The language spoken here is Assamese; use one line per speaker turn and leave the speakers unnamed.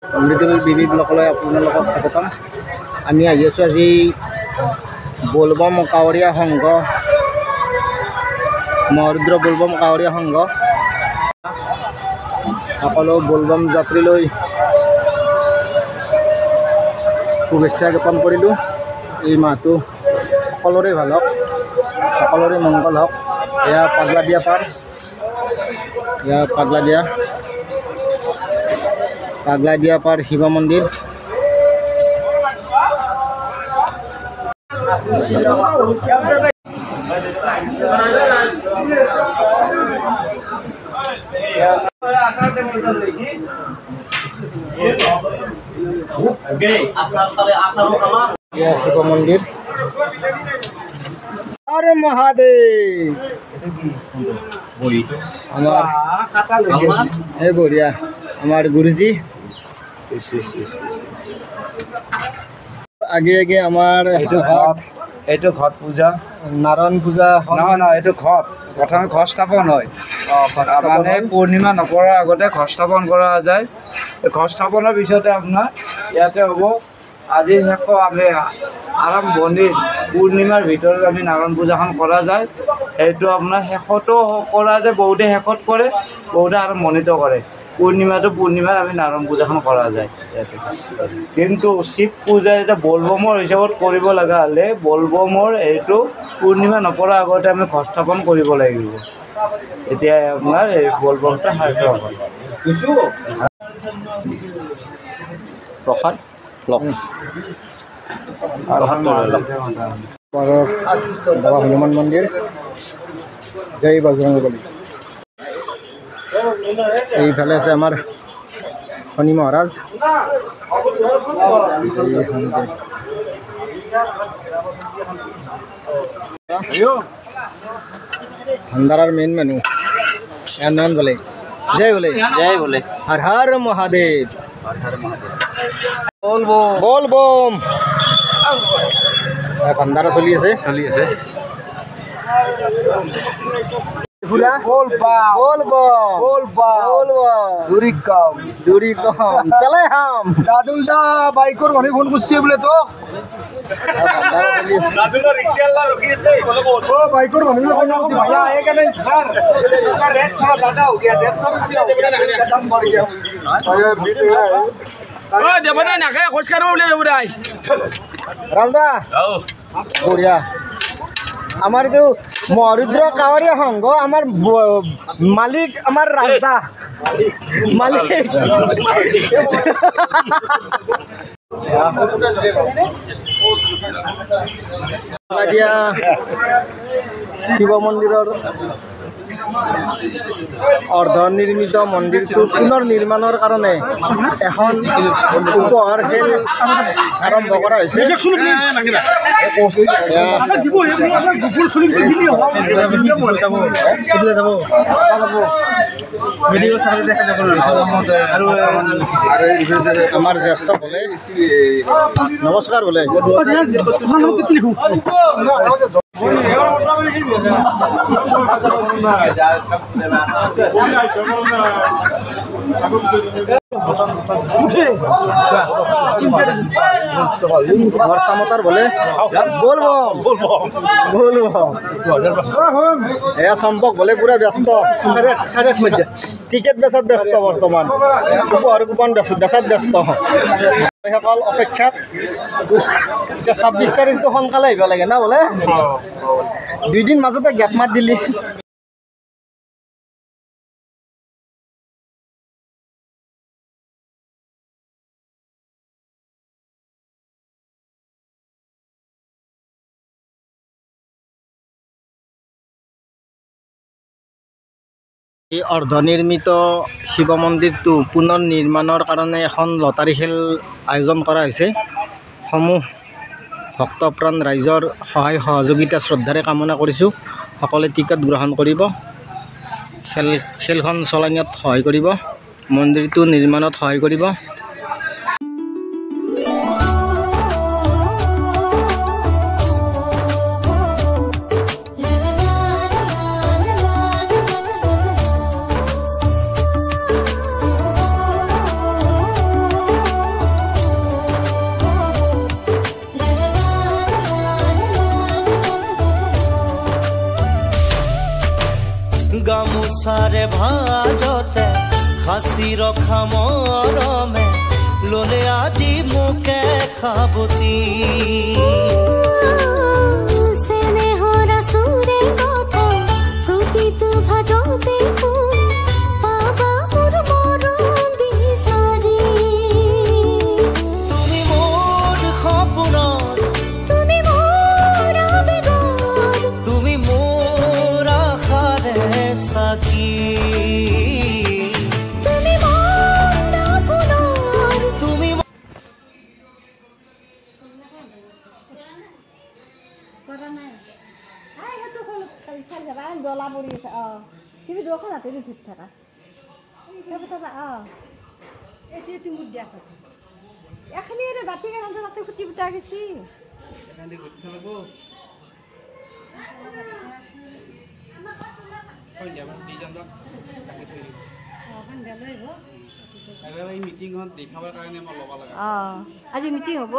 অমৃতুল বিবি ব্লকলৈ আপোনালোকক স্বাগতম। আমি আহি আছোঁ আজি বলবম কাৱৰীয়া সংঘ, মহাৰুদ্ৰ বলবম কাৱৰীয়া সংঘ সকলো বলবম যাত্ৰীলৈ শুভেচ্ছা জ্ঞাপন কৰিলোঁ। এই মাহটো সকলোৰে ভাল হওক, সকলোৰে মংগল হওক। এয়া পাগলাদিয়া পাৰ, এয়া পাগলাদিয়া পাৰ শিৱ মন্দিৰ। শিৱ মন্দিৰ। হৰ মহাদেৱ। আমাৰ এই বঢ়িয়া আমাৰ গুৰুজী আগে আগে আমাৰ
এইটো ঘট পূজা,
নাৰায়ণ পূজা।
নহয় এইটো ঘট, প্ৰথমে ঘট স্থাপন হয়। মানে পূৰ্ণিমা নপৰাৰ আগতে ঘট স্থাপন কৰা যায়। ঘট স্থাপনৰ পিছতে আপোনাৰ ইয়াতে হ'ব আজি শেষ আমি আৰম্ভণি পূৰ্ণিমাৰ ভিতৰত আমি নাৰায়ণ পূজাখন কৰা যায়। সেইটো আপোনাৰ শেষতো কৰা যায়, বহুতে শেষত কৰে, বহুতে আৰম্ভণিতো কৰে। পূৰ্ণিমাত আমি নাৰায়ণ পূজাখন কৰা যায় ইয়াতে। কিন্তু শিৱ পূজা এতিয়া বলবমৰ হিচাপত কৰিব লগা হ'লে বলবমৰ এইটো পূৰ্ণিমা নপৰাৰ আগতে আমি ঘট স্থাপন কৰিব লাগিব। এতিয়া আপোনাৰ এই বলবমটা সাৰ্থক হয়। প্ৰসাদ
বাবা হনুমান মন্দিৰ। জয় বজৰংবলী। এইফালে আছে আমাৰ শনি মহাৰাজ। ভাণ্ডাৰাৰ মেইন মানুহ নয়ন বোলে। জয় বোলে, জয় বোলে, হৰ হৰ মহাদেৱ, বল বম। ভাণ্ডাৰা চলি আছে। চলাই হাম দাদুল দা বাইকৰ মানুহ ফোন কৰিছে বোলে তোক। বাইকৰ মানুহ ৰাজদা বঢ়িয়া। আমাৰ এইটো মহাৰুদ্ৰ কাৱৰীয়া সংঘ, আমাৰ মালিক আমাৰ ৰাজদা মালিক। শিৱ মন্দিৰৰ অৰ্ধনিৰ্মিত মন্দিৰটো পুনৰ নিৰ্মাণৰ কাৰণে এখন উপহাৰ খেল আৰম্ভ কৰা হৈছে। আমাৰ জ্যেষ্ঠ বোলে নমস্কাৰ বোলে। চামতাৰ বোলে এয়া চম্পক বোলে পুৰা ব্যস্ত, টিকেট বেচাত ব্যস্ত বৰ্তমান, উপহাৰ কুপন বেচাত ব্যস্ত। সকল অপেক্ষাত 26 তাৰিখটো সোনকালে আহিব লাগে না বোলে। 2 দিন মাজতে গেপ মাত দিলি। এই অৰ্ধনিৰ্মিত শিৱ মন্দিৰটো পুনৰ নিৰ্মাণৰ কাৰণে এখন লটাৰী খেল আয়োজন কৰা হৈছে। সমূহ ভক্তপ্ৰাণ ৰাইজৰ সহায় সহযোগিতা শ্ৰদ্ধাৰে কামনা কৰিছোঁ। সকলোৱে টিকট গ্ৰহণ কৰিব, খেলখন চলাই নিয়াত সহায় কৰিব, মন্দিৰটো নিৰ্মাণত সহায় কৰিব।
ভাজতে সাঁচি ৰখা মৰমে ললে আজি মোকে খাবতি
ডলা পৰি আছে তুমি দোকান হাতে ধুত থাকা এতিয়া তুমি দিয়া কথা এখানি বাতি কেন তাতে খুঁটি বুটা গেছি আজি মিটিং হব